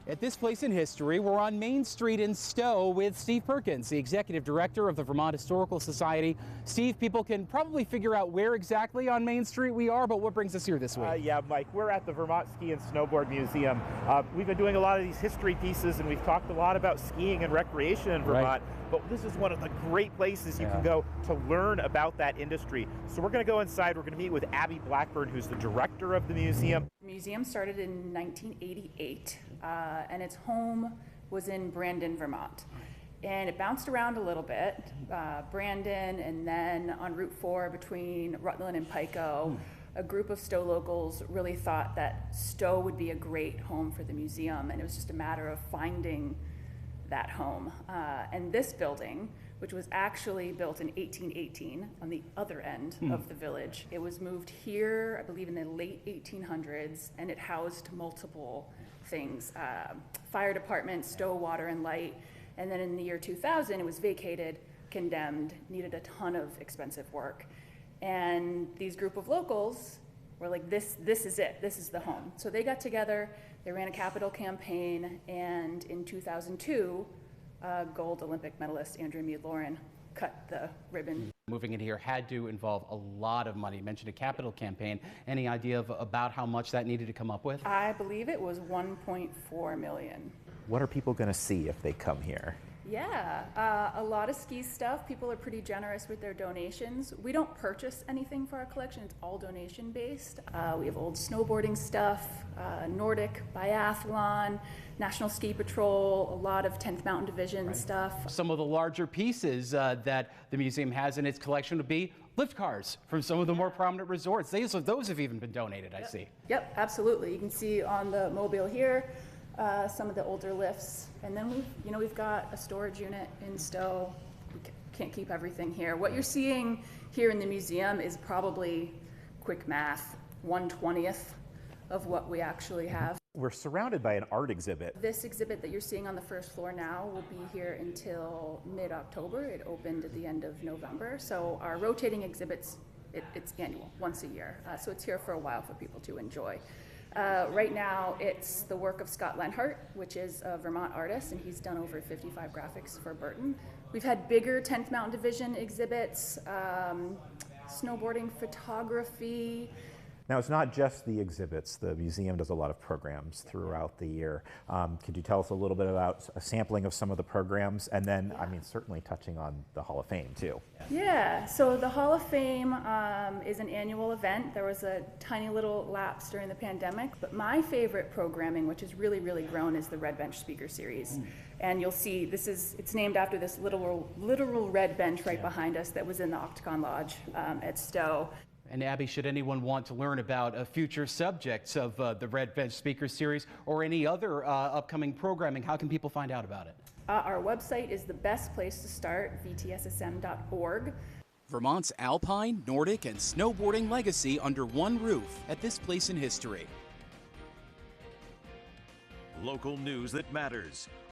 At this place in history, we're on Main Street in Stowe with Steve Perkins, the executive director of the Vermont Historical Society. Steve, people can probably figure out where exactly on Main Street we are, but what brings us here this week? Yeah, Mike, we're at the Vermont Ski and Snowboard Museum. We've been doing a lot of these history pieces, and we've talked a lot about skiing and recreation in Vermont, but this is one of the great places you can go to learn about that industry. So we're going to go inside. We're going to meet with Abby Blackburn, who's the director of the museum. The museum started in 1988, and its home was in Brandon, Vermont. And it bounced around a little bit, Brandon, and then on Route 4 between Rutland and Pico. A group of Stowe locals really thought that Stowe would be a great home for the museum, and it was just a matter of finding that home. And this building, which was actually built in 1818 on the other end of the village, it was moved here, I believe, in the late 1800s, and it housed multiple things. Fire department, Stowe Water and Light, and then in the year 2000, it was vacated, condemned, needed a ton of expensive work. And these group of locals were like, this is it, this is the home. So they got together, they ran a capital campaign, and in 2002, gold Olympic medalist Andrea Meade-Lauren cut the ribbon. Moving in here had to involve a lot of money. You mentioned a capital campaign. Any idea about how much that needed to come up with? I believe it was $1.4 million. What are people going to see if they come here? Yeah, a lot of ski stuff. People are pretty generous with their donations. We don't purchase anything for our collection. It's all donation based. We have old snowboarding stuff, Nordic biathlon, National Ski Patrol, a lot of 10th Mountain Division stuff. Some of the larger pieces that the museum has in its collection would be lift cars from some of the more prominent resorts. Those have even been donated, I see. Yep, absolutely. You can see on the mobile here, some of the older lifts, and then we've got a storage unit in Stowe. We can't keep everything here. What you're seeing here in the museum is probably, quick math, 1/20th of what we actually have. We're surrounded by an art exhibit. This exhibit that you're seeing on the first floor now will be here until mid-October. It opened at the end of November. So our rotating exhibits, it's annual, once a year. So it's here for a while for people to enjoy. Right now, it's the work of Scott Lenhart, which is a Vermont artist, and he's done over 55 graphics for Burton. We've had bigger 10th Mountain Division exhibits, snowboarding photography. Now, it's not just the exhibits. The museum does a lot of programs throughout the year. Could you tell us a little bit about a sampling of some of the programs? And then, I mean, certainly touching on the Hall of Fame, too. Yeah, so the Hall of Fame is an annual event. There was a tiny little lapse during the pandemic, but my favorite programming, which has really, really grown, is the Red Bench Speaker Series. And you'll see, it's named after this literal red bench right behind us that was in the Octagon Lodge at Stowe. And Abby, should anyone want to learn about future subjects of the Red Bench Speaker Series or any other upcoming programming, how can people find out about it? Our website is the best place to start, vtssm.org. Vermont's alpine, Nordic, and snowboarding legacy under one roof at this place in history. Local news that matters.